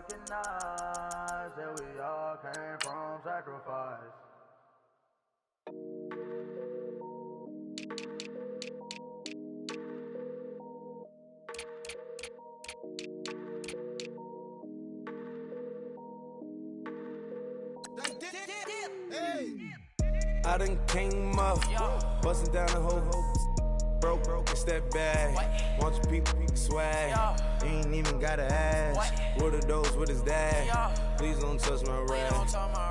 recognize that we all came from sacrifice. I done came up, bustin' down the whole broke, it's that bag. Want your people swag, ain't even gotta ask. What are those, what is that? Please don't touch my rap,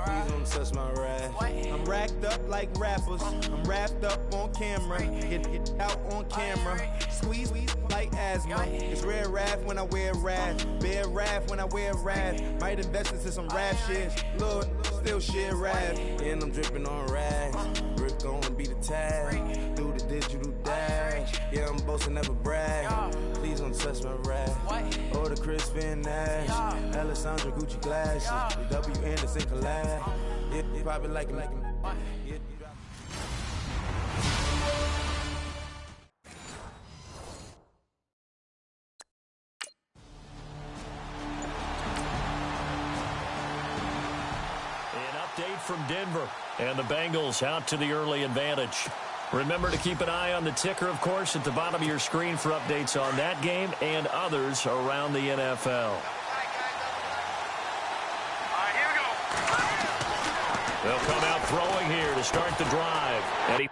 please don't touch my rap. I'm racked up like rappers, I'm wrapped up on camera. Get out on camera, squeeze like asthma. It's rare wrath when I wear wrath, bare wrath when I wear wrath. Might invest into some rap shit, look, still shit rap. And I'm dripping on rags, Rick gon' be the tag, through the digital dash. Yeah, I'm boasting, never brag. Please don't touch my rap. Or the Chris Finn Nash, Alessandra Gucci glasses, the W Anderson collab. Yeah, you probably like it. Yeah. From Denver, and the Bengals out to the early advantage. Remember to keep an eye on the ticker, of course, at the bottom of your screen for updates on that game and others around the NFL. They'll come out throwing here to start the drive. And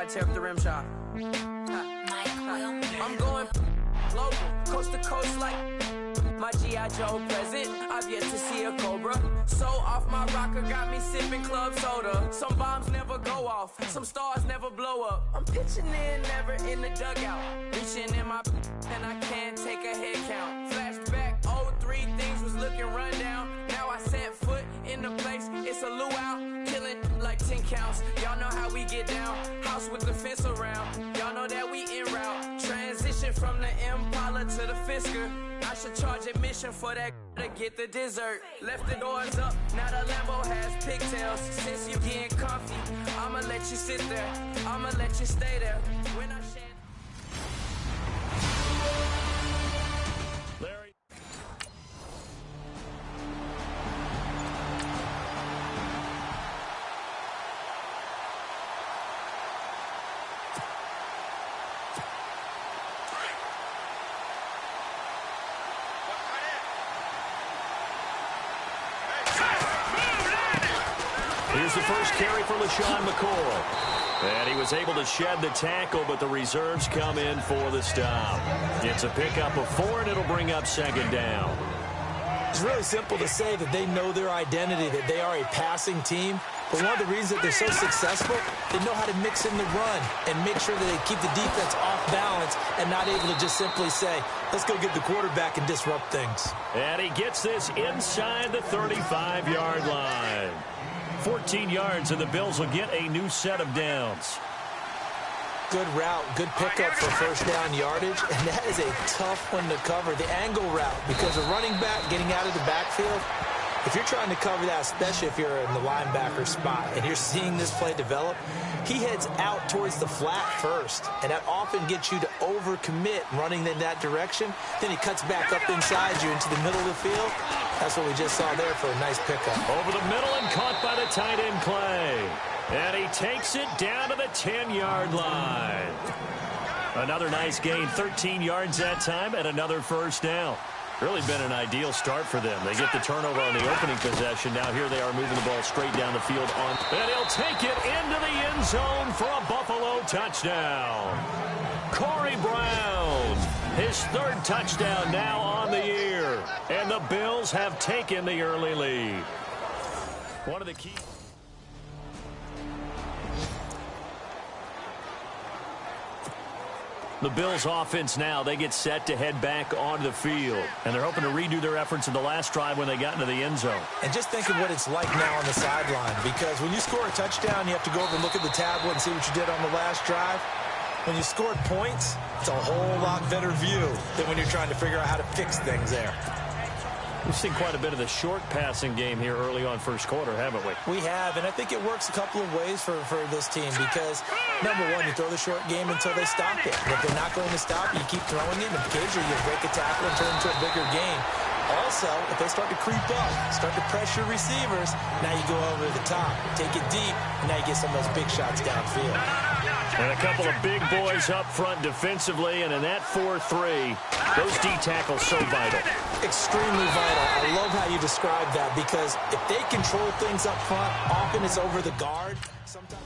tear up the rim shot. I'm going global, coast to coast like my G.I. Joe present. I've yet to see a Cobra. So off my rocker got me sipping club soda. Some bombs never go off, some stars never blow up. I'm pitching in, never in the dugout. Reaching in my and I can't take a head count. Flashback, 03, things was looking run down. Now I set foot in the place, it's a luau. Killing like 10 counts, y'all know how we get down. House with the fence around, y'all know that we en route. Transition from the Impala to the Fisker. I should charge admission for that to get the dessert. Left the doors up, now the Lambo has pigtails. Since you getting comfy, I'ma let you sit there, I'ma let you stay there. When I shed Larry. Here's the first carry for LaShawn McCoy. And he was able to shed the tackle, but the reserves come in for the stop. It's a pickup of 4, and it'll bring up second down. It's really simple to say that they know their identity, that they are a passing team. But one of the reasons that they're so successful, they know how to mix in the run and make sure that they keep the defense off balance and not able to just simply say, let's go get the quarterback and disrupt things. And he gets this inside the 35-yard line. 14 yards, and the Bills will get a new set of downs. Good route, good pickup for first down yardage, and that is a tough one to cover, the angle route, because a running back getting out of the backfield, if you're trying to cover that, especially if you're in the linebacker spot and you're seeing this play develop, he heads out towards the flat first, and that often gets you to overcommit running in that direction. Then he cuts back up inside you into the middle of the field. That's what we just saw there for a nice pickup. Over the middle and caught by the tight end Clay. And he takes it down to the 10-yard line. Another nice gain, 13 yards that time, and another first down. Really been an ideal start for them. They get the turnover on the opening possession. Now here they are moving the ball straight down the field. And he'll take it into the end zone for a Buffalo touchdown. Corey Brown, his third touchdown now on the year. quarter, and the Bills have taken the early lead. One of the key... The Bills offense now, they get set to head back onto the field. And they're hoping to redo their efforts in the last drive when they got into the end zone. And just think of what it's like now on the sideline. Because when you score a touchdown, you have to go over and look at the tablet and see what you did on the last drive. When you scored points, it's a whole lot better view than when you're trying to figure out how to fix things there. We've seen quite a bit of the short passing game here early on first quarter, haven't we? We have, and I think it works a couple of ways for this team because, number one, you throw the short game until they stop it. And if they're not going to stop, you keep throwing it, and occasionally you break a tackle and turn it into a bigger game. Also, if they start to creep up, start to pressure receivers, now you go over the top, take it deep, and now you get some of those big shots downfield. And a couple of big boys up front defensively, and in that 4-3, those D tackles so vital. Extremely vital. I love how you describe that because if they control things up front, often it's over the guard. Sometimes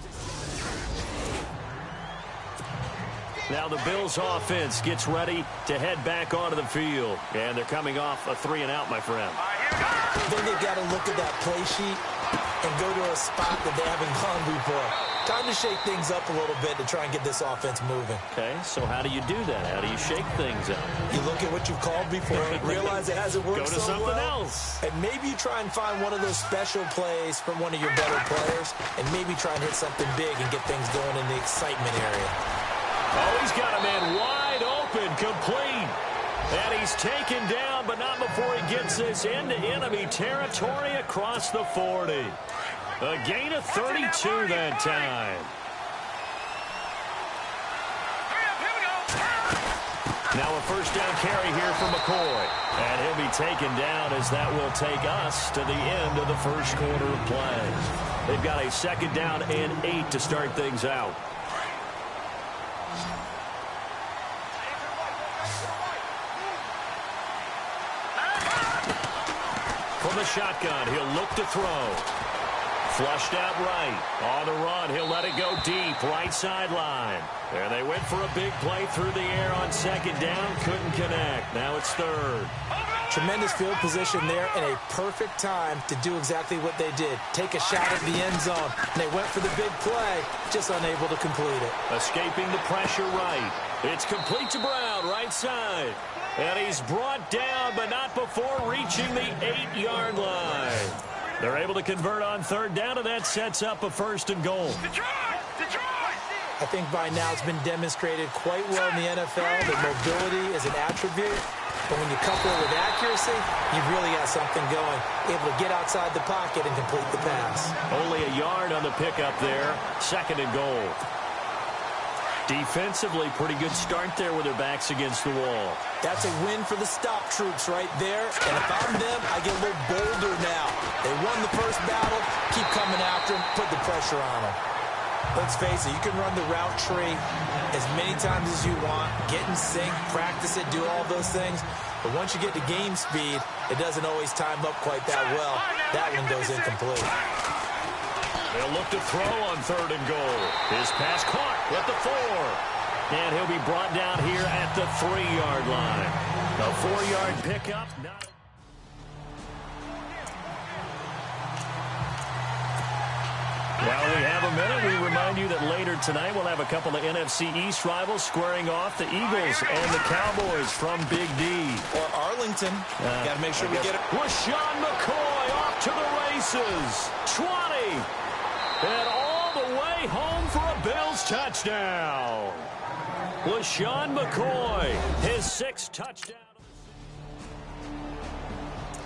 now the Bills offense gets ready to head back onto the field. And they're coming off a 3-and-out, my friend. Then they've got to look at that play sheet and go to a spot that they haven't gone before. Time to shake things up a little bit to try and get this offense moving. Okay, so how do you do that? How do you shake things up? You look at what you've called before, realize it hasn't worked so well. Go to something else. And maybe you try and find one of those special plays from one of your better players, and maybe try and hit something big and get things going in the excitement area. Oh, he's got a man wide open, complete. And he's taken down, but not before he gets this into enemy territory across the 40. A gain of 32 that time. Now a first down carry here for McCoy. And he'll be taken down as that will take us to the end of the first quarter of play. They've got a second down and 8 to start things out. From the shotgun, he'll look to throw. Flushed out right. On the run, he'll let it go deep, right sideline. And they went for a big play through the air on second down. Couldn't connect. Now it's third. Tremendous field position there and a perfect time to do exactly what they did. Take a shot at the end zone. And they went for the big play, just unable to complete it. Escaping the pressure right. It's complete to Brown, right side. And he's brought down, but not before reaching the 8-yard line. They're able to convert on third down, and that sets up a first and goal. I think by now it's been demonstrated quite well in the NFL that mobility is an attribute. But when you couple it with accuracy, you've really got something going. Able to get outside the pocket and complete the pass. Only a yard on the pickup there. Second and goal. Defensively, pretty good start there with their backs against the wall. That's a win for the stop troops right there. And if I'm them, I get a little bolder now. They won the first battle. Keep coming after them. Put the pressure on them. Let's face it, you can run the route tree as many times as you want. Get in sync, practice it, do all those things. But once you get to game speed, it doesn't always time up quite that well. That one goes incomplete. They'll look to throw on third and goal. His pass caught at the 4. And he'll be brought down here at the 3-yard line. A 4-yard pickup. While we have a minute, we remind you that later tonight we'll have a couple of NFC East rivals squaring off, the Eagles and the Cowboys from Big D. Or Arlington. Got to make sure we get it. LaShawn McCoy off to the races. 20. And all the way home for a Bills touchdown. LaShawn McCoy, his 6th touchdown.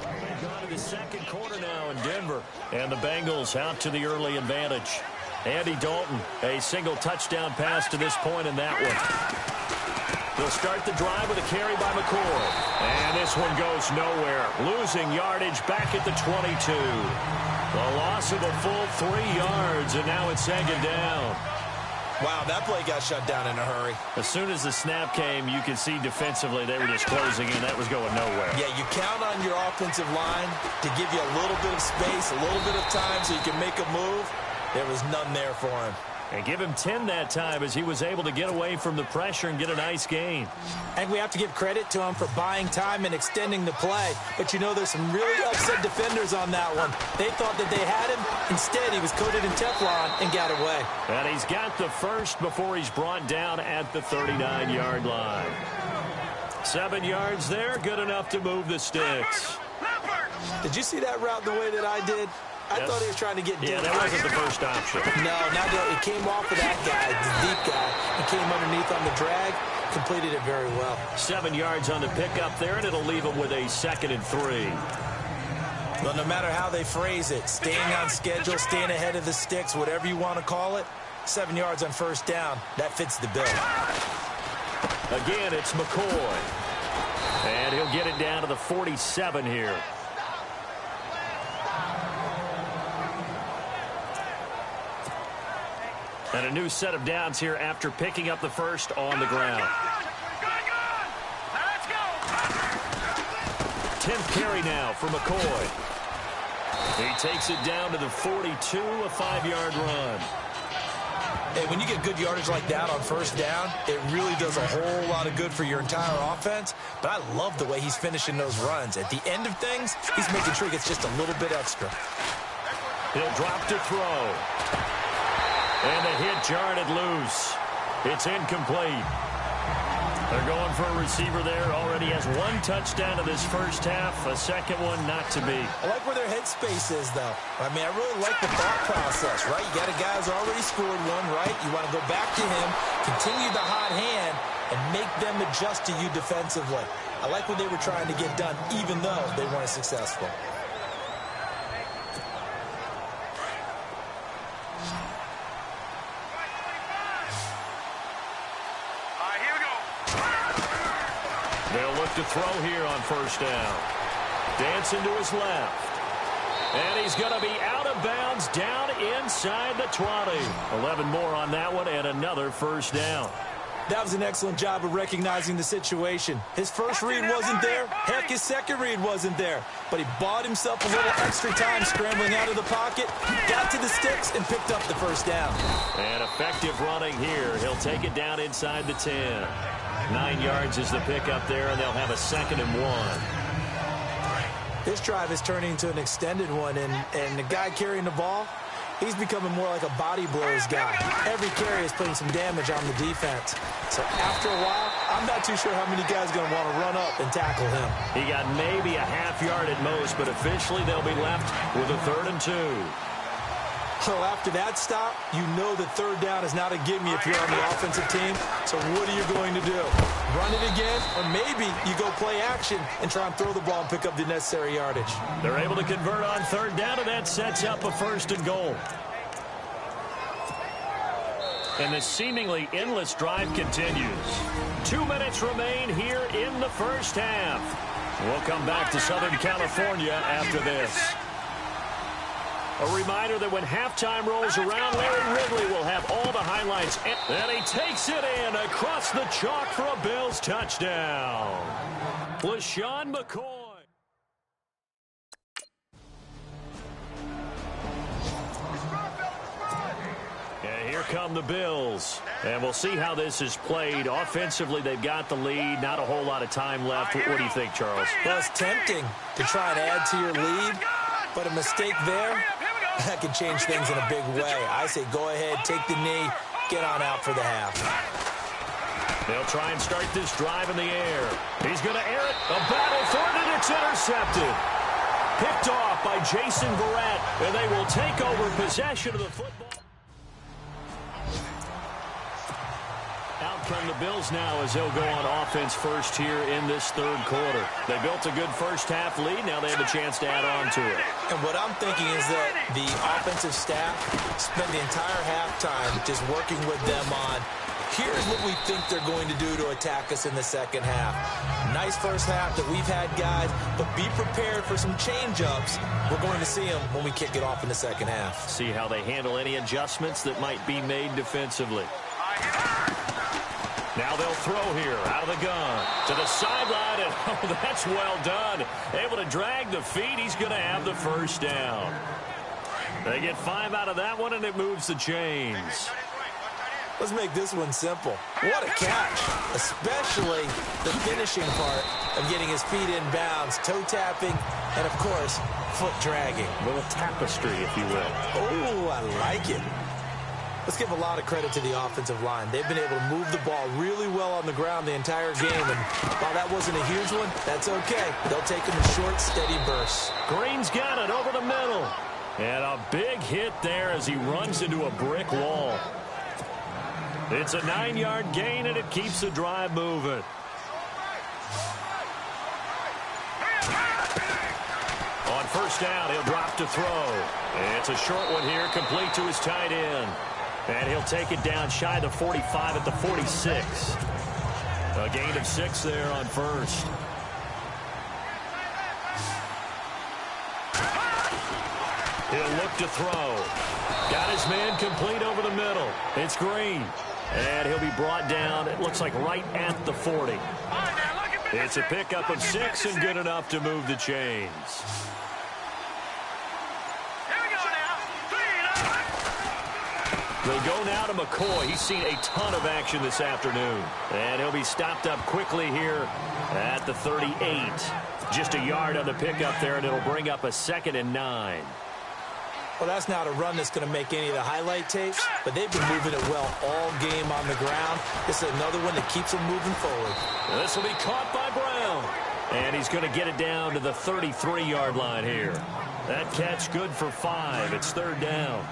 We've gone to the second quarter now in Denver. And the Bengals out to the early advantage. Andy Dalton, a single touchdown pass to this point in that one. They'll start the drive with a carry by McCoy. And this one goes nowhere. Losing yardage back at the 22. A loss of a full 3 yards, and now it's second down. Wow, that play got shut down in a hurry. As soon as the snap came, you could see defensively they were just closing in. That was going nowhere. Yeah, you count on your offensive line to give you a little bit of space, a little bit of time so you can make a move. There was none there for him. And give him 10 that time as he was able to get away from the pressure and get a nice gain. And we have to give credit to him for buying time and extending the play. But, you know, there's some really upset defenders on that one. They thought that they had him. Instead, he was coated in Teflon and got away. And he's got the first before he's brought down at the 39-yard line. 7 yards there, good enough to move the sticks. Did you see that route the way that I did? I thought he was trying to get deep. Yeah, that wasn't the first option. No, not that. It came off of that guy, the deep guy. He came underneath on the drag, completed it very well. 7 yards on the pickup there, and it'll leave him with a 2nd and 3. Well, no matter how they phrase it, staying on schedule, staying ahead of the sticks, whatever you want to call it, 7 yards on first down, that fits the bill. Again, it's McCoy. And he'll get it down to the 47 here. And a new set of downs here after picking up the first on the ground. 10th carry now for McCoy. He takes it down to the 42, a 5-yard run. Hey, when you get good yardage like that on first down, it really does a whole lot of good for your entire offense. But I love the way he's finishing those runs. At the end of things, he's making sure he gets just a little bit extra. He'll drop to throw. And the hit jarred it loose. It's incomplete. They're going for a receiver there. Already has 1 touchdown to this first half. A second one not to be. I like where their headspace is, though. I mean, I really like the thought process, right? You got a guy who's already scored one, right? You want to go back to him, continue the hot hand, and make them adjust to you defensively. I like what they were trying to get done, even though they weren't successful. They'll look to throw here on first down. Dancing to his left. And he's going to be out of bounds down inside the 20. 11 more on that one and another first down. That was an excellent job of recognizing the situation. His first read wasn't there. Heck, his second read wasn't there. But he bought himself a little extra time scrambling out of the pocket, got to the sticks, and picked up the first down. And effective running here. He'll take it down inside the 10. 9 yards is the pickup there, and they'll have a 2nd and 1. This drive is turning into an extended one, and the guy carrying the ball, he's becoming more like a body blows guy. Every carry is putting some damage on the defense. So after a while, I'm not too sure how many guys are going to want to run up and tackle him. He got maybe a half yard at most, but officially they'll be left with a 3rd and 2. So after that stop, you know that third down is not a gimme if you're on the offensive team. So what are you going to do? Run it again? Or maybe you go play action and try and throw the ball and pick up the necessary yardage. They're able to convert on third down, and that sets up a 1st and goal. And the seemingly endless drive continues. 2 minutes remain here in the first half. We'll come back to Southern California after this. A reminder that when halftime rolls around, Larry Ridley will have all the highlights. And he takes it in across the chalk for a Bills touchdown. LaShawn McCoy. And here come the Bills. And we'll see how this is played. Offensively, they've got the lead. Not a whole lot of time left. What do you think, Charles? Well, it's tempting to try and add to your lead, but a mistake there, that can change things in a big way. I say go ahead, take the knee, get on out for the half. They'll try and start this drive in the air. He's going to air it. A battle for it, and it's intercepted. Picked off by Jason Verrett, and they will take over possession of the football. Out come the Bills now as they'll go on offense first here in this third quarter. They built a good first half lead. Now they have a chance to add on to it. And what I'm thinking is that the offensive staff spent the entire halftime just working with them on, here's what we think they're going to do to attack us in the second half. Nice first half that we've had, guys, but be prepared for some change-ups. We're going to see them when we kick it off in the second half. See how they handle any adjustments that might be made defensively. Now they'll throw here out of the gun to the sideline, and oh, that's well done. Able to drag the feet. He's going to have the first down. They get 5 out of that one, and it moves the chains. Let's make this one simple. What a catch, especially the finishing part of getting his feet in bounds, toe tapping, and, of course, foot dragging. A little tapestry, if you will. Oh, I like it. Let's give a lot of credit to the offensive line. They've been able to move the ball really well on the ground the entire game, and while that wasn't a huge one, that's okay. They'll take them in short, steady bursts. Green's got it over the middle. And a big hit there as he runs into a brick wall. It's a 9-yard gain, and it keeps the drive moving. On first down, he'll drop to throw. It's a short one here, complete to his tight end. And he'll take it down shy of 45 at the 46. A gain of 6 there on first. He'll look to throw. Got his man complete over the middle. It's Green. And he'll be brought down, it looks like right at the 40. It's a pickup of 6 and good enough to move the chains. They'll go now to McCoy. He's seen a ton of action this afternoon. And he'll be stopped up quickly here at the 38. Just a yard on the pickup there, and it'll bring up a 2nd and 9. Well, that's not a run that's going to make any of the highlight tapes, but they've been moving it well all game on the ground. This is another one that keeps them moving forward. This will be caught by Brown. And he's going to get it down to the 33-yard line here. That catch good for 5. It's 3rd down.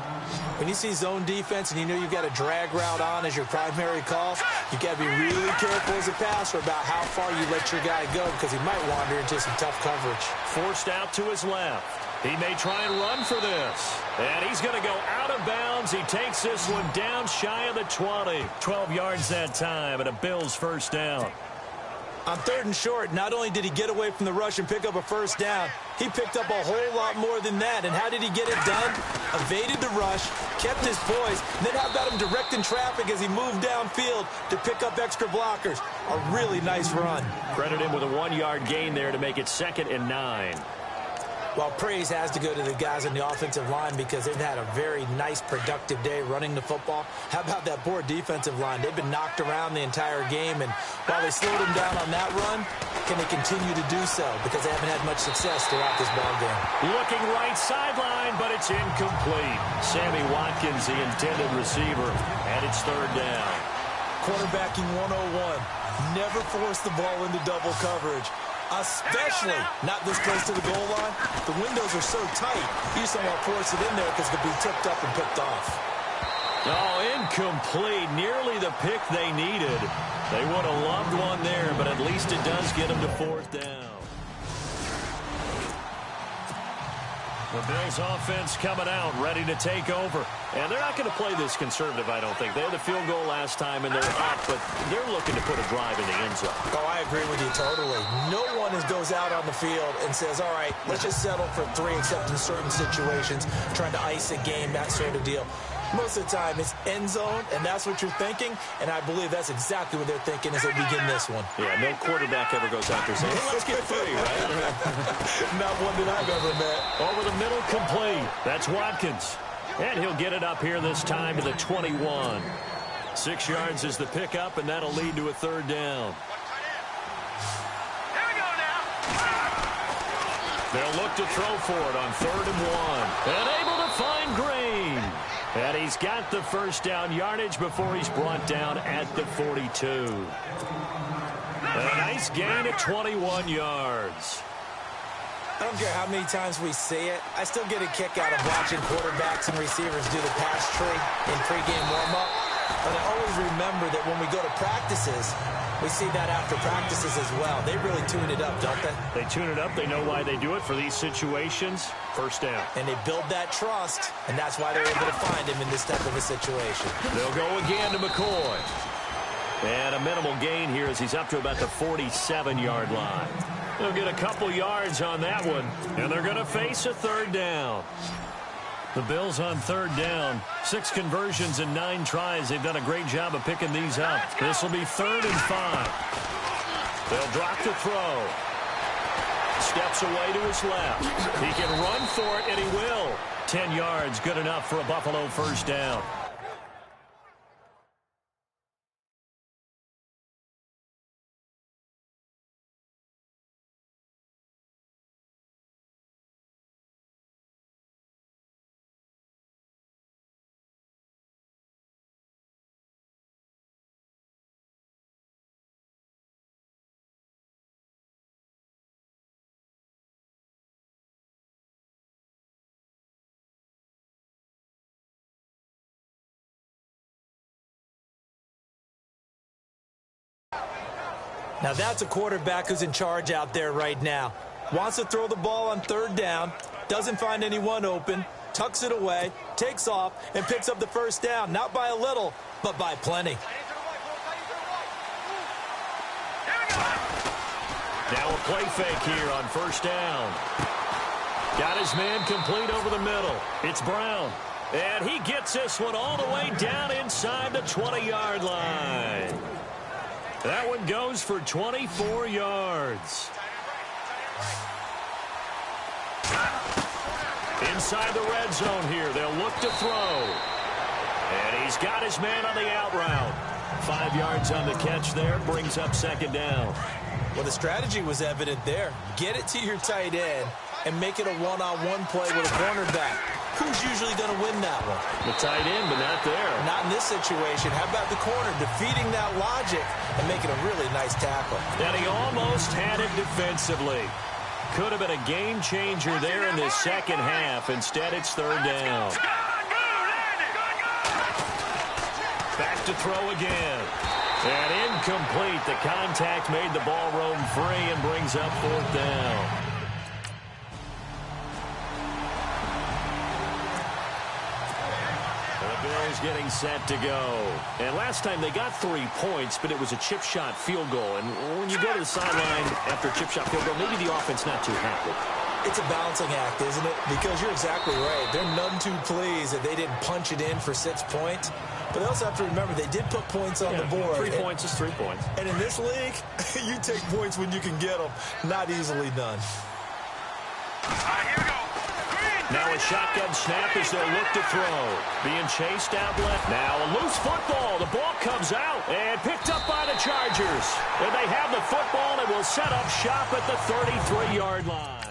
When you see zone defense and you know you've got a drag route on as your primary call, you've got to be really careful as a passer about how far you let your guy go because he might wander into some tough coverage. Forced out to his left. He may try and run for this. And he's going to go out of bounds. He takes this one down shy of the 20. 12 yards that time, and a Bills first down. On 3rd and short, not only did he get away from the rush and pick up a first down, he picked up a whole lot more than that. And how did he get it done? Evaded the rush, kept his poise, and then how about him directing traffic as he moved downfield to pick up extra blockers? A really nice run. Credit him with a 1-yard gain there to make it 2nd and 9. Well, praise has to go to the guys on the offensive line because they've had a very nice, productive day running the football. How about that poor defensive line? They've been knocked around the entire game, and while they slowed them down on that run, can they continue to do so? Because they haven't had much success throughout this ball game. Looking right sideline, but it's incomplete. Sammy Watkins, the intended receiver, and it's 3rd down. Quarterbacking 101. Never force the ball into double coverage. Especially not this close to the goal line. The windows are so tight, you just don't want to force it in there because it could be tipped up and picked off. Oh, incomplete. Nearly the pick they needed. They would have loved one there, but at least it does get them to 4th down. The Bills offense coming out, ready to take over. And they're not going to play this conservative, I don't think. They had the field goal last time, and they're up, but they're looking to put a drive in the end zone. Oh, I agree with you totally. No one goes out on the field and says, all right, let's just settle for 3, except in certain situations, trying to ice a game, that sort of deal. Most of the time, it's end zone, and that's what you're thinking, and I believe that's exactly what they're thinking as they begin this one. Yeah, no quarterback ever goes out there saying, hey, let's get free, right? Not one that I've ever met. Over the middle, complete. That's Watkins. And he'll get it up here this time to the 21. 6 yards is the pickup, and that'll lead to a 3rd down. They'll look to throw for it on 3rd and 1. And able to find Green. And he's got the first down yardage before he's brought down at the 42. A nice gain of 21 yards. I don't care how many times we see it. I still get a kick out of watching quarterbacks and receivers do the pass tree in pregame warm-up. But I always remember that when we go to practices, we see that after practices as well. They really tune it up, don't they? They tune it up. They know why they do it for these situations. First down. And they build that trust, and that's why they're able to find him in this type of a situation. They'll go again to McCoy. And a minimal gain here as he's up to about the 47-yard line. They'll get a couple yards on that one, and they're going to face a 3rd down. The Bills on 3rd down. 6 conversions and 9 tries. They've done a great job of picking these up. This will be 3rd and 5. They'll drop to throw. Steps away to his left. He can run for it, and he will. 10 yards, good enough for a Buffalo first down. Now that's a quarterback who's in charge out there right now. Wants to throw the ball on third down, doesn't find anyone open, tucks it away, takes off, and picks up the first down. Not by a little, but by plenty. Now a play fake here on first down. Got his man complete over the middle. It's Brown. And he gets this one all the way down inside the 20-yard line. That one goes for 24 yards. Inside the red zone here. They'll look to throw. And he's got his man on the out route. 5 yards on the catch there. Brings up second down. Well, the strategy was evident there. Get it to your tight end and make it a one-on-one play with a cornerback. Who's usually going to win that one? The tight end, but not there. Not in this situation. How about the corner defeating that logic and making a really nice tackle? And he almost had it defensively. Could have been a game changer there in this second half. Instead, it's third down. Back to throw again. And incomplete. The contact made the ball roam free and brings up fourth down. The Bills getting set to go. And last time they got 3 points, but it was a chip shot field goal. And when you go to the sideline after a chip shot field goal, maybe the offense not too happy. It's a balancing act, isn't it? Because you're exactly right. They're none too pleased that they didn't punch it in for 6 points. But they also have to remember they did put points on the board. 3 points is 3 points. And in this league, you take points when you can get them. Not easily done. Now a shotgun snap as they'll look to throw. Being chased out left. Now a loose football. The ball comes out and picked up by the Chargers. And they have the football and will set up shop at the 33-yard line.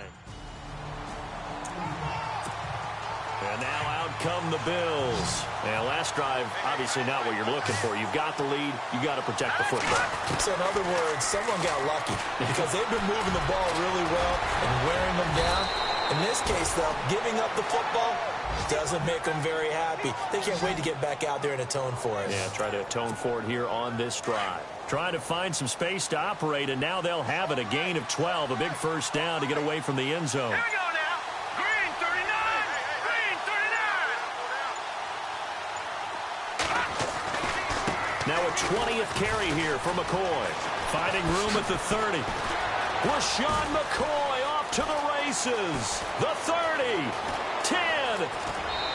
And now out come the Bills. And last drive, obviously not what you're looking for. You've got the lead. You got to protect the football. So in other words, someone got lucky because they've been moving the ball really well and wearing them down. In this case, though, giving up the football doesn't make them very happy. They can't wait to get back out there and atone for it. Yeah, try to atone for it here on this drive. Trying to find some space to operate, and now they'll have it. A gain of 12, a big first down to get away from the end zone. Here we go now. Green 39. Green 39. Now a 20th carry here for McCoy. Finding room at the 30. LaShawn McCoy off to the races. The 30, 10,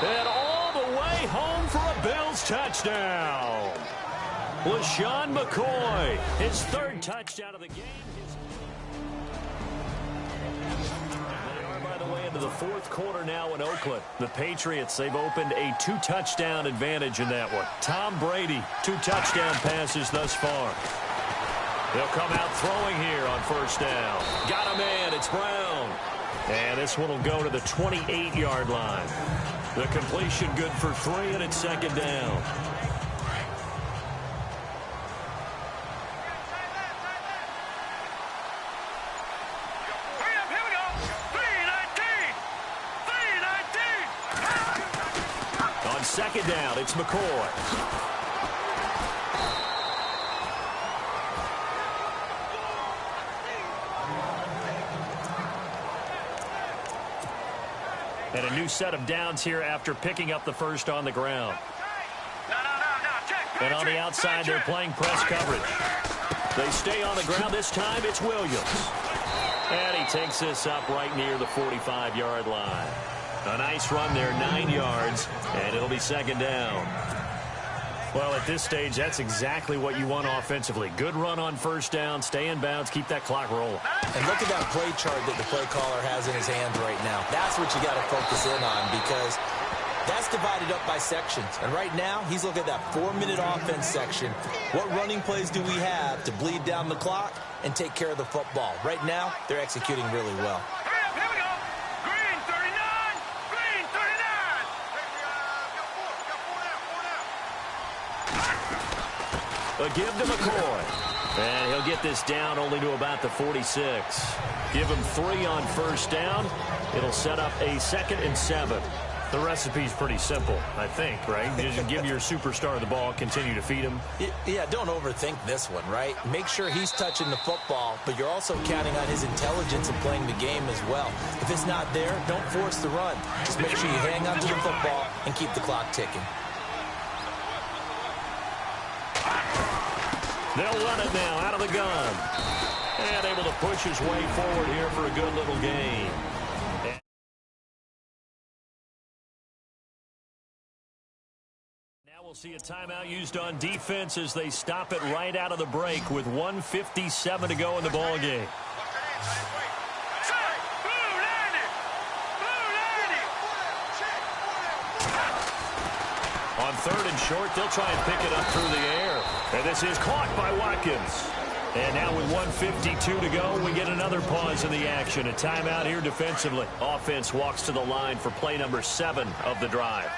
and all the way home for a Bills touchdown. LaShawn McCoy, his third touchdown of the game. They are, by the way, into the fourth quarter now in Oakland. The Patriots, they've opened a 2-touchdown advantage in that one. Tom Brady, 2 touchdown passes thus far. They'll come out throwing here on first down. Got a man. It's Brown. And this one will go to the 28-yard line. The completion good for 3, and it's second down. Hurry up, here we go. 3-19. 3-19. On second down, it's McCoy. And a new set of downs here after picking up the first on the ground. And on the outside, they're playing press coverage. They stay on the ground. This time, it's Williams. And he takes this up right near the 45-yard line. A nice run there, 9 yards, and it'll be second down. Well, at this stage, that's exactly what you want offensively. Good run on first down, stay in bounds, keep that clock rolling. And look at that play chart that the play caller has in his hands right now. That's what you got to focus in on because that's divided up by sections. And right now, he's looking at that 4-minute offense section. What running plays do we have to bleed down the clock and take care of the football? Right now, they're executing really well. Hurry up, here we go. Green 39. Green 39. A give to McCoy. And he'll get this down only to about the 46. Give him 3 on first down. It'll set up a 2nd and 7. The recipe's pretty simple, I think, right? You just give your superstar the ball, continue to feed him. Yeah, don't overthink this one, right? Make sure he's touching the football, but you're also counting on his intelligence in playing the game as well. If it's not there, don't force the run. Just make sure you hang on to the football and keep the clock ticking. They'll run it now out of the gun. And able to push his way forward here for a good little gain. We'll see a timeout used on defense as they stop it right out of the break with 1:57 to go in the ball game. On 3rd and short, they'll try and pick it up through the air. And this is caught by Watkins. And now with 1:52 to go, we get another pause in the action. A timeout here defensively. Offense walks to the line for play number 7 of the drive.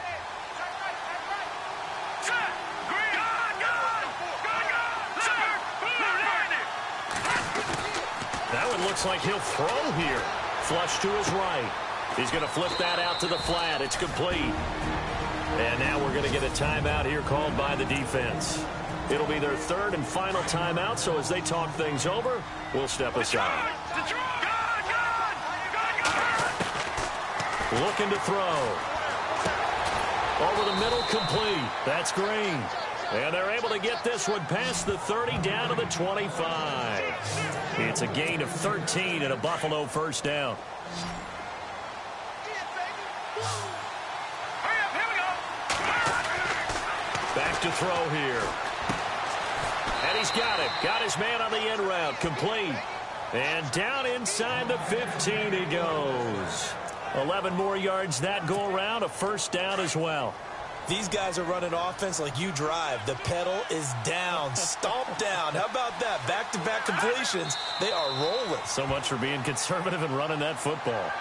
That one looks like he'll throw here. Flush to his right. He's going to flip that out to the flat. It's complete. And now we're going to get a timeout here called by the defense. It'll be their 3rd and final timeout, so as they talk things over, we'll step aside. Looking to throw. Over the middle, complete. That's Green. And they're able to get this one past the 30 down to the 25. It's a gain of 13 and a Buffalo first down. Back to throw here. And he's got it. Got his man on the end route. Complete. And down inside the 15 he goes. 11 more yards that go around. A first down as well. These guys are running offense like you drive. The pedal is down. Stomp down. How about that? Back-to-back completions. They are rolling. So much for being conservative and running that football.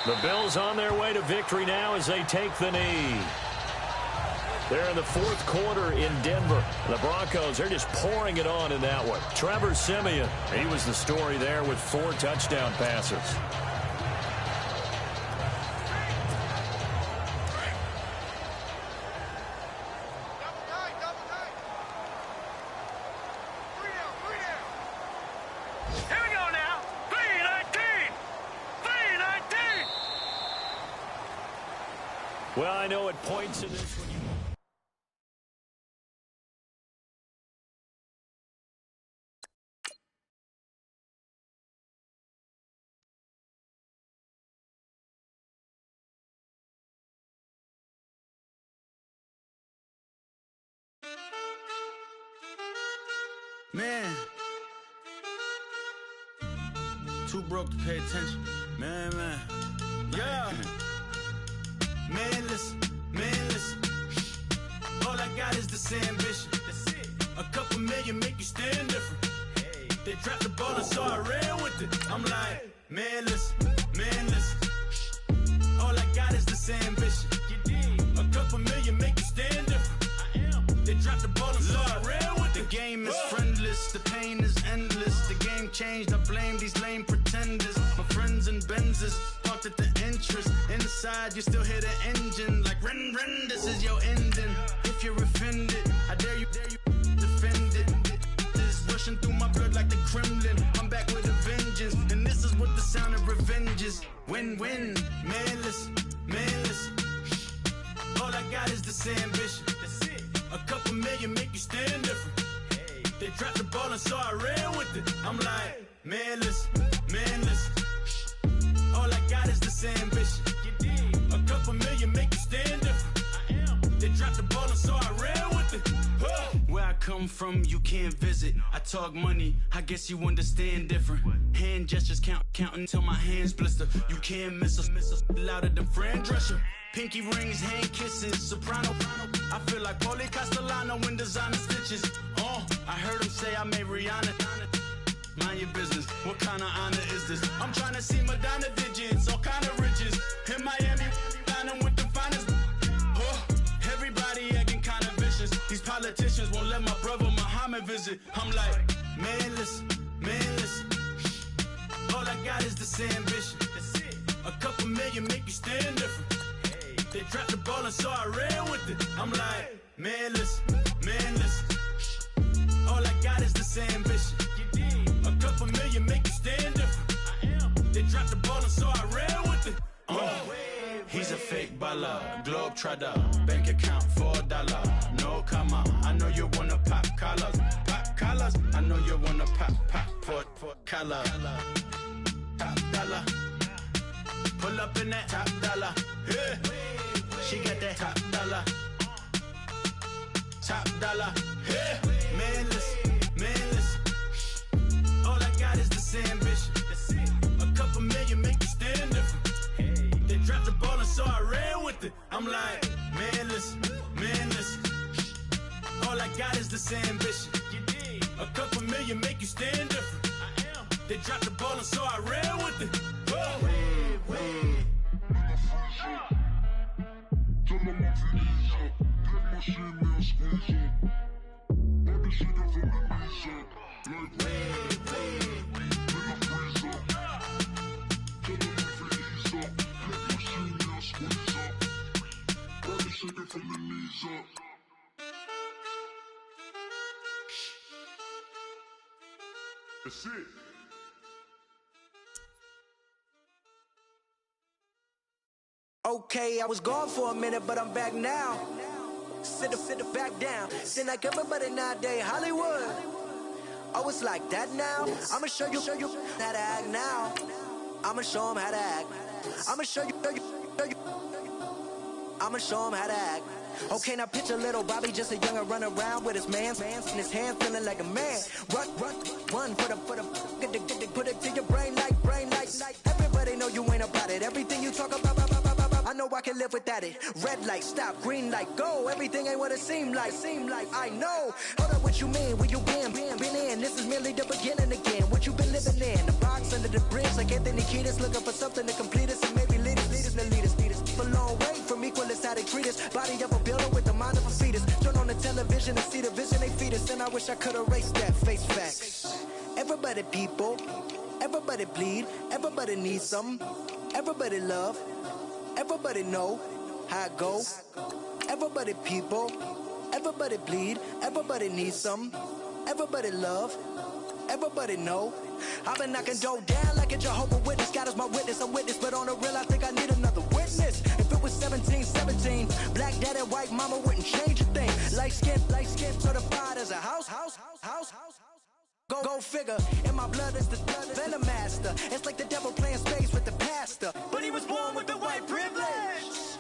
The Bills on their way to victory now as they take the knee. They're in the 4th quarter in Denver. The Broncos, they're just pouring it on in that one. Trevor Siemian, he was the story there with 4 touchdown passes. Well, I know at points in this when you... Man, too broke to pay attention. Man. Yeah. Man, listen. All I got is this ambition. That's it. A couple million make you stand different. Hey. They dropped the ball and so I ran with it. I'm like, man, listen. All I got is this ambition. A couple million make you stand different. I am. They dropped the ball and so I ran with it. The game is friendless, the pain is endless. The game changed, I blame these lame pretenders. My friends and Benzes parked at the entrance. Inside, you still hear the engine. Like, ren, this is your ending. If you're offended, I dare you defend it. This rushing through my blood like the Kremlin. I'm back with a vengeance. And this is what the sound of revenge is. Win-win, man, listen. All I got is this ambition. That's it. A couple million make you stand different. Hey. They dropped the ball and so I ran with it. I'm like, man, listen. All I got is this ambition. A couple million make you stand different. I am. They dropped the ball and so I ran with it. Where I come from, you can't visit. I talk money, I guess you understand different. Hand gestures counting till my hands blister. You can't miss us louder than Fran Drescher. Pinky rings, hand kisses, soprano. I feel like Paulie Castellano in designer stitches. Oh, I heard him say I made Rihanna. Mind your business, what kind of honor is this? I'm trying to see Madonna digits, all kind of riches. In Miami, dining with the finest. Oh, everybody acting kind of vicious. These politicians won't let my brother Muhammad visit. I'm like, man, listen. All I got is this ambition. A couple million make you stand different. They dropped the ball and so I ran with it. I'm like, man, listen. All I got is this ambition. A couple million make you stand different. They dropped the ball and so I ran with it. He's a fake baller, globe trotter, bank account $4. No comma, I know you wanna pop collars. I know you wanna pop collar. Top dollar, pull up in that top dollar. Yeah. She got that top dollar. Yeah. Man, listen. All I got is this ambition. A couple million make you stand different. They dropped the ball and so I ran with it. I'm like, man, listen. All I got is this ambition. A couple million make you stand different. They dropped the ball and so I ran with it. That's it. Okay, I was gone for a minute, but I'm back now. Sit back down. Seem like everybody nowadays Hollywood. Oh, it's like that now. I'ma show you how to act now. I'ma show them how to act. I'ma show you. I'ma show them how to act. Okay, now picture little Bobby, just a younger run around with his man's in his hand, feeling like a man. Run for the put it to your brain like. Everybody know you ain't about it. Everything you talk about. I know I can live without it. Red light, stop, green light, go. Everything ain't what it seem like. I know. Hold up, what you mean? Where you been in? This is merely the beginning again. What you been living in? The box under the bridge, like Anthony Kiedis, looking for something to complete us and maybe lead us. A long way from equal is how they treat us. Body of a builder with the mind of a fetus. Turn on the television and see the vision they feed us. And I wish I could erase that. Face facts. Everybody people, everybody bleed, everybody needs something, everybody love. Everybody know how it go. Everybody people, everybody bleed, everybody needs some. Everybody love, everybody know. I've been knocking dough down like a Jehovah Witness. God is my witness, I'm witness, but on the real I think I need another witness. If it was 17, black daddy, white mama wouldn't change a thing. Light skin, certified as a house. Go figure, in my blood is the venom master. It's like the devil playing space with the pastor. But he was born with the white privilege.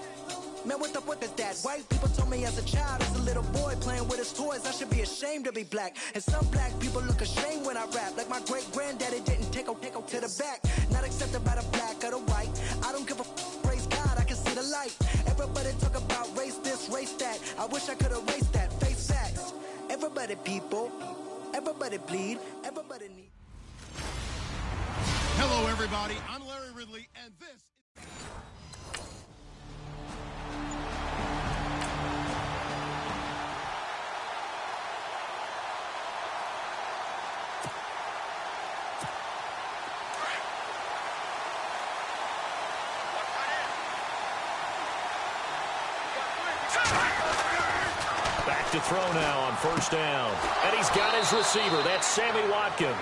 Man, what is that? White people told me as a child, as a little boy playing with his toys, I should be ashamed to be black. And some black people look ashamed when I rap. Like my great granddaddy didn't take to the back. Not accepted by the black or the white. I don't give a praise God, I can see the light. Everybody talk about race this, race that. I wish I could erase that. Face facts. Everybody people. Everybody bleed, everybody need. Hello, everybody. I'm Larry Ridley, and this is... Back to throw now on first down. And he's got his receiver. That's Sammy Watkins.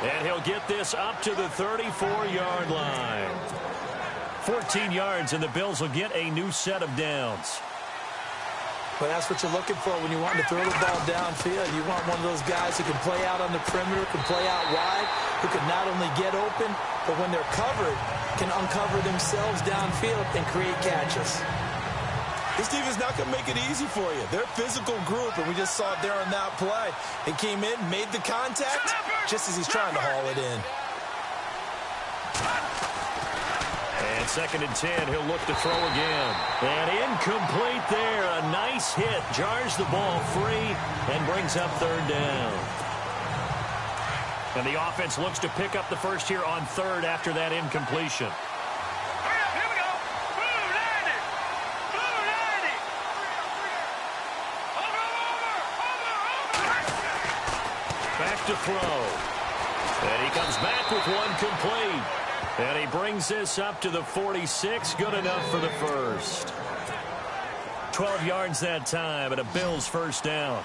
And he'll get this up to the 34-yard line. 14 yards, and the Bills will get a new set of downs. But that's what you're looking for when you want to throw the ball downfield. You want one of those guys who can play out on the perimeter, can play out wide, who can not only get open, but when they're covered, can uncover themselves downfield and create catches. This defense is not going to make it easy for you. They're a physical group, and we just saw it there on that play. He came in, made the contact, just as he's trying to haul it in. And 2nd and 10, he'll look to throw again. And incomplete there. A nice hit. Jars the ball free and brings up 3rd down. And the offense looks to pick up the first here on 3rd after that incompletion. Back to throw. And he comes back with one complete. And he brings this up to the 46. Good enough for the first. 12 yards that time and a Bills first down.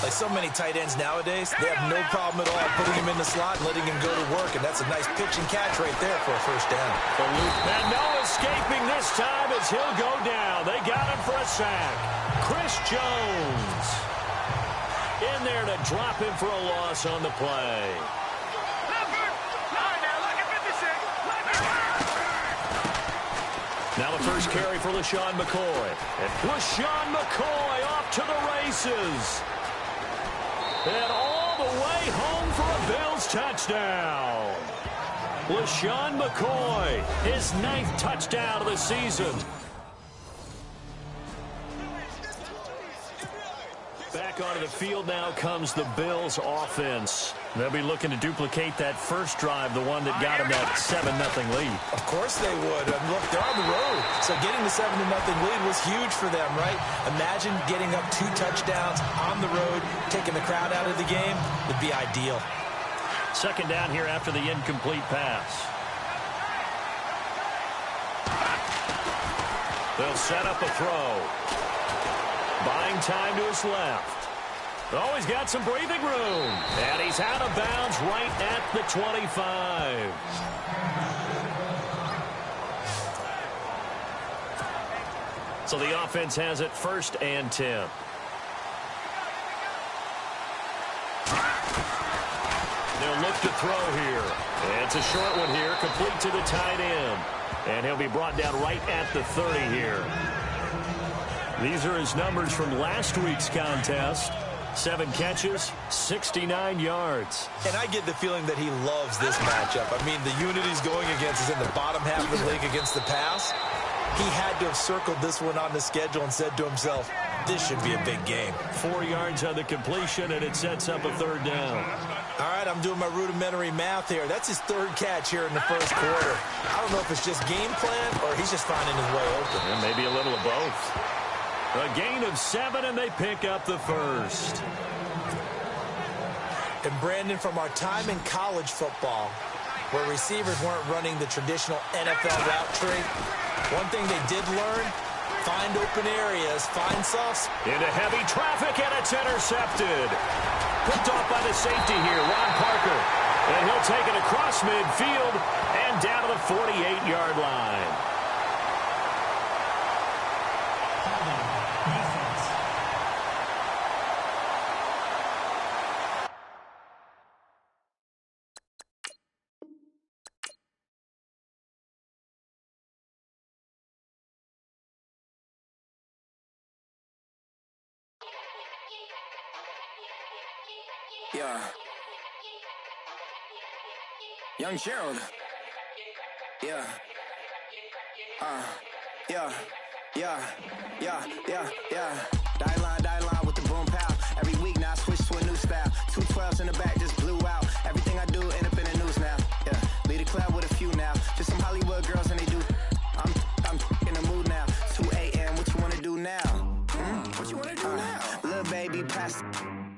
Like so many tight ends nowadays, they have no problem at all putting him in the slot and letting him go to work. And that's a nice pitch and catch right there for a first down. And no escaping this time as he'll go down. They got him for a sack. Chris Jones in there to drop him for a loss on the play. Now the first carry for LaShawn McCoy. And LaShawn McCoy off to the races. And all the way home for a Bills touchdown. LaShawn McCoy, his 9th touchdown of the season. Back onto the field now comes the Bills offense. They'll be looking to duplicate that first drive, the one that got them that 7-0 lead. Of course they would. And look, they're on the road. So getting the 7-0 lead was huge for them, right? Imagine getting up 2 touchdowns on the road, taking the crowd out of the game would be ideal. 2nd down here after the incomplete pass. They'll set up a throw. Buying time to his left. Oh, he's got some breathing room. And he's out of bounds right at the 25. So the offense has it 1st and 10. They'll look to throw here. It's a short one here, complete to the tight end. And he'll be brought down right at the 30 here. These are his numbers from last week's contest. 7 catches, 69 yards. And I get the feeling that he loves this matchup. I mean, the unit he's going against is in the bottom half of the league against the pass. He had to have circled this one on the schedule and said to himself, this should be a big game. 4 yards on the completion, and it sets up a 3rd down. All right, I'm doing my rudimentary math here. That's his 3rd catch here in the first quarter. I don't know if it's just game plan or he's just finding his way open. Yeah, maybe a little of both. A gain of 7, and they pick up the first. And Brandon, from our time in college football, where receivers weren't running the traditional NFL route tree, one thing they did learn, find open areas, find softs. Into heavy traffic, and it's intercepted. Picked off by the safety here, Ron Parker. And he'll take it across midfield and down to the 48-yard line. Yeah. Young Gerald. Yeah. Die line with the boom pow. Every week now I switch to a new style. 2 12s in the back just blew out. Everything I do end up in the news now. Yeah. Lead a club with a few now. Just some Hollywood girls and they do. I'm in the mood now. 2 a.m. What you wanna do now? What you wanna do now? Little baby pass.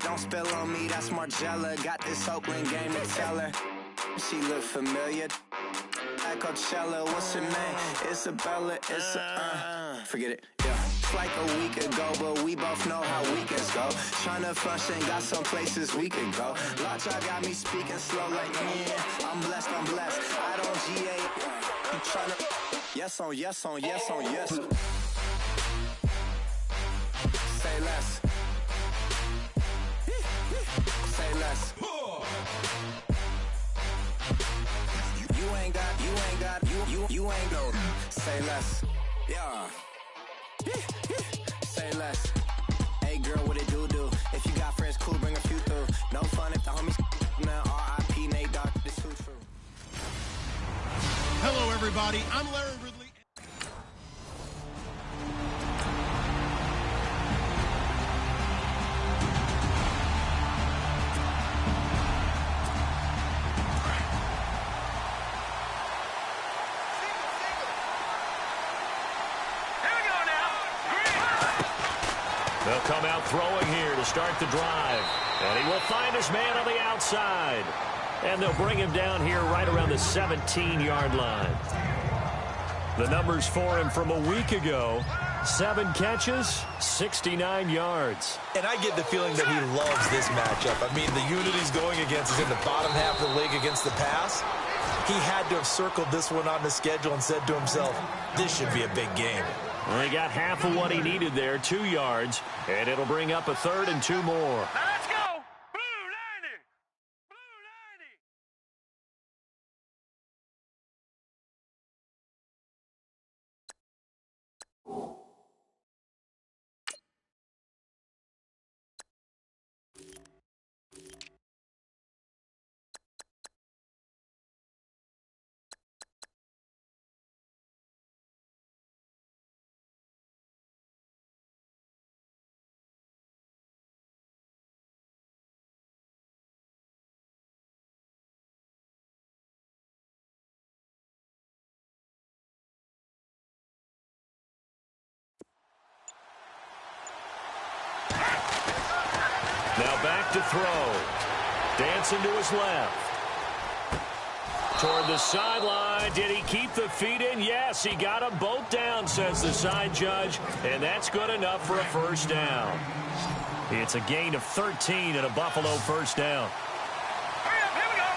Don't spill on me, that's Margella. Got this Oakland game to tell her. She look familiar. At Coachella, what's her name? Isabella, forget it, yeah. It's like a week ago, but we both know how weekends go. Tryna function, got some places we could go. Lockjaw got me speaking slow like, yeah, I'm blessed. I don't GA. I'm tryna, yes on yes. Say less. Say less. You ain't got, you ain't go. Say less. Yeah. everybody. I'm Larry Ridley. They'll come out throwing here to start the drive. And he will find his man on the outside. And they'll bring him down here right around the 17-yard line. The numbers for him from a week ago: 7 catches, 69 yards. And I get the feeling that he loves this matchup. I mean, the unit he's going against is in the bottom half of the league against the pass. He had to have circled this one on the schedule and said to himself, this should be a big game. Well, he got half of what he needed there, 2 yards, and it'll bring up a 3rd and 2 more. Now let's go. Blue 90. Blue 90. Now back to throw. Dancing to his left. Toward the sideline. Did he keep the feet in? Yes, he got them both down, says the side judge. And that's good enough for a first down. It's a gain of 13 and a Buffalo first down.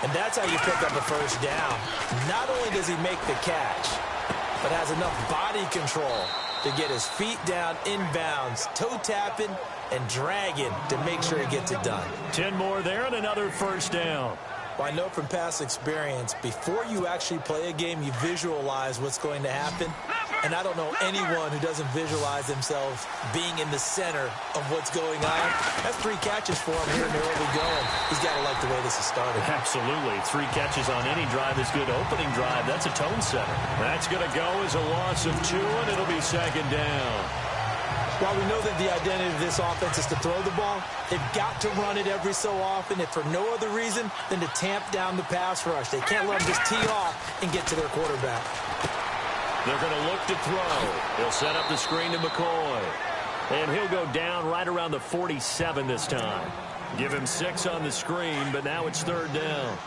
And that's how you pick up a first down. Not only does he make the catch, but has enough body control to get his feet down inbounds, toe tapping and dragging to make sure he gets it done. 10 more there and another first down. Well, I know from past experience, before you actually play a game, you visualize what's going to happen. And I don't know anyone who doesn't visualize themselves being in the center of what's going on. That's 3 catches for him here in the early going. He's got to like the way this is starting. Absolutely. 3 catches on any drive is good. Opening drive, that's a tone setter. That's going to go as a loss of 2, and it'll be 2nd down. While we know that the identity of this offense is to throw the ball, they've got to run it every so often, if for no other reason than to tamp down the pass rush. They can't let them just tee off and get to their quarterback. They're going to look to throw. He'll set up the screen to McCoy. And he'll go down right around the 47 this time. Give him 6 on the screen, but now it's 3rd down.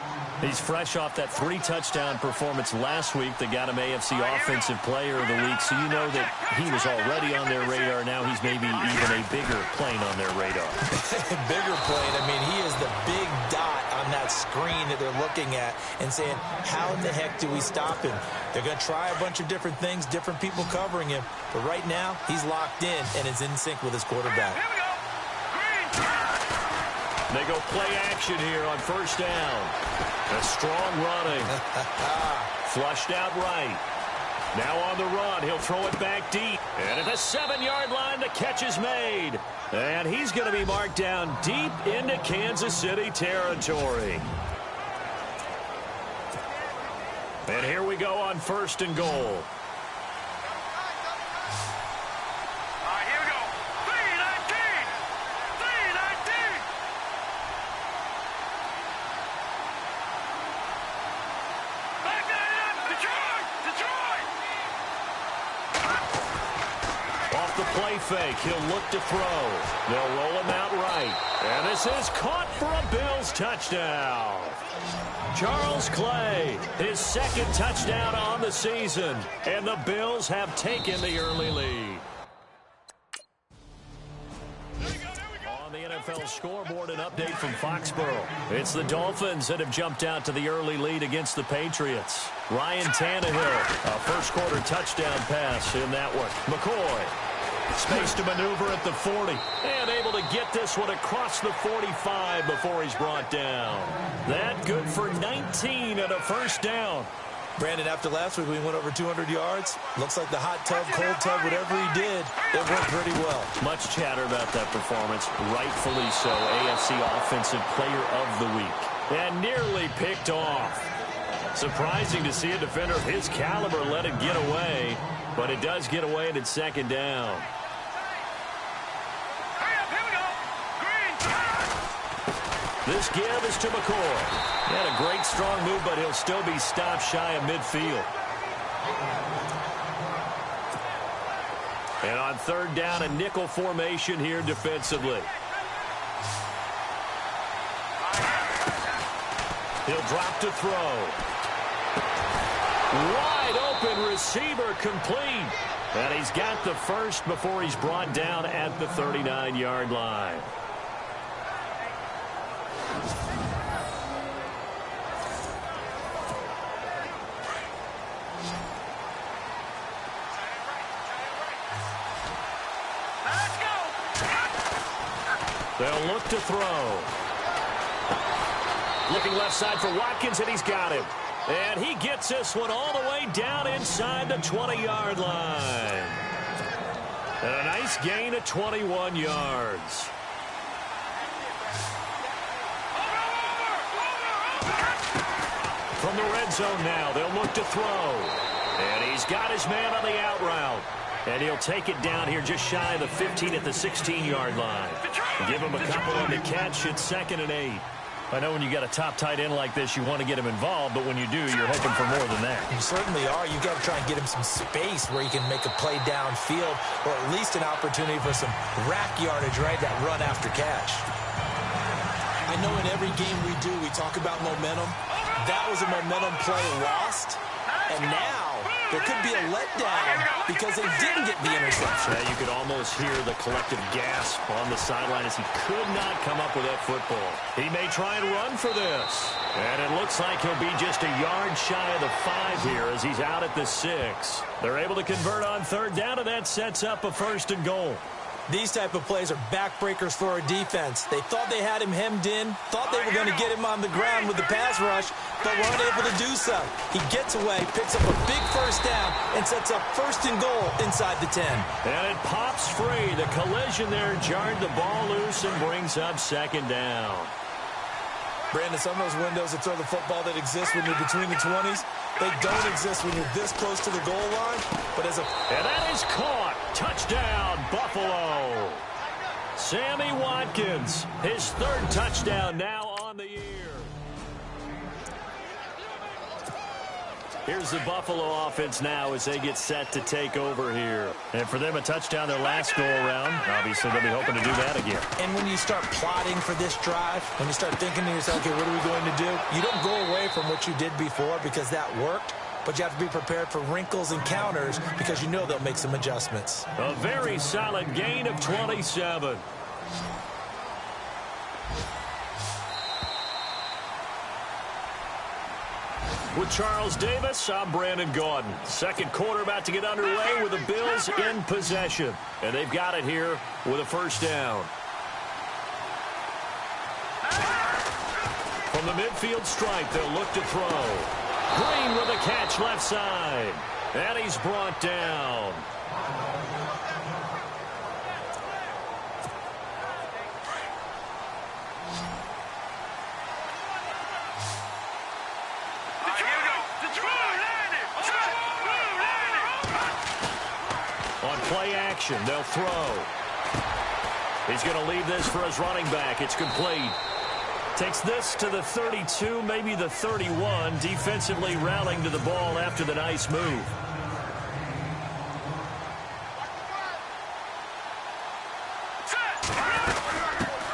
He's fresh off that 3-touchdown performance last week that got him AFC Offensive Player of the Week, so you know that he was already on their radar. Now he's maybe even a bigger plane on their radar. Bigger plane. I mean, he is the big dot on that screen that they're looking at and saying, how in the heck do we stop him? They're going to try a bunch of different things, different people covering him, but right now he's locked in and is in sync with his quarterback. They go play action here on first down. A strong running. Flushed out right. Now on the run. He'll throw it back deep. And at the 7-yard line, the catch is made. And he's going to be marked down deep into Kansas City territory. And here we go on 1st and goal. Play fake. He'll look to throw. They'll roll him out right. And this is caught for a Bills touchdown. Charles Clay, his 2nd touchdown on the season. And the Bills have taken the early lead. On the NFL scoreboard, an update from Foxborough. It's the Dolphins that have jumped out to the early lead against the Patriots. Ryan Tannehill, a first-quarter touchdown pass in that one. McCoy. Space to maneuver at the 40. And able to get this one across the 45 before he's brought down. That good for 19 and a first down. Brandon, after last week we went over 200 yards. Looks like the hot tub, cold tub, whatever he did, it worked pretty well. Much chatter about that performance. Rightfully so. AFC Offensive Player of the Week. And nearly picked off. Surprising to see a defender of his caliber let it get away, but it does get away and it's second down. This give is to McCoy. He had a great strong move, but he'll still be stopped shy of midfield. And on third down, a nickel formation here defensively. He'll drop to throw. Wide open receiver complete. And he's got the first before he's brought down at the 39-yard line. They'll look to throw. Looking left side for Watkins, and he's got him. And he gets this one all the way down inside the 20-yard line. And a nice gain of 21 yards. From the red zone now, they'll look to throw. And he's got his man on the out route. And he'll take it down here just shy of the 15 at the 16-yard line. Give him a couple on the catch. It's 2nd and 8. I know when you got a top tight end like this, you want to get him involved, but when you do, you're hoping for more than that. You certainly are. You got to try and get him some space where he can make a play downfield, or at least an opportunity for some rack yardage, right? That run after catch. I know in every game we do, we talk about momentum. That was a momentum play lost, and now there could be a letdown because they didn't get the interception. Yeah, you could almost hear the collective gasp on the sideline as he could not come up with that football. He may try and run for this. And it looks like he'll be just a yard shy of the 5 here as he's out at the 6. They're able to convert on third down, and that sets up a 1st and goal. These type of plays are backbreakers for our defense. They thought they had him hemmed in, thought they were going to get him on the ground with the pass rush, but were unable to do so. He gets away, picks up a big 1st down, and sets up 1st and goal inside the 10. And it pops free. The collision there jarred the ball loose and brings up 2nd down. Brandon, some of those windows to throw the football that exist when you're between the 20s, they don't exist when you're this close to the goal line. But as a... And that is caught. Touchdown, Buffalo. Sammy Watkins, his 3rd touchdown now on the year. Here's the Buffalo offense now as they get set to take over here. And for them, a touchdown their last go-around. Obviously, they'll be hoping to do that again. And when you start plotting for this drive, when you start thinking to yourself, okay, what are we going to do? You don't go away from what you did before because that worked, but you have to be prepared for wrinkles and counters because you know they'll make some adjustments. A very solid gain of 27. With Charles Davis, I'm Brandon Gaudin. 2nd quarter about to get underway with the Bills in possession. And they've got it here with a 1st down. From the midfield stripe, they'll look to throw. Green with a catch left side. And he's brought down. On play action, they'll throw. He's going to leave this for his running back. It's complete. Takes this to the 32, maybe the 31, defensively rallying to the ball after the nice move.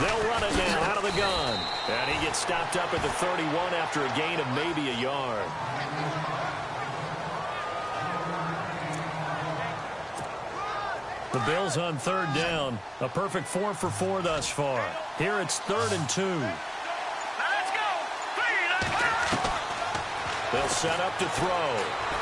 They'll run it now out of the gun. And he gets stopped up at the 31 after a gain of maybe a yard. The Bills on 3rd down. A perfect 4 for 4 thus far. Here it's 3rd and 2. They'll set up to throw.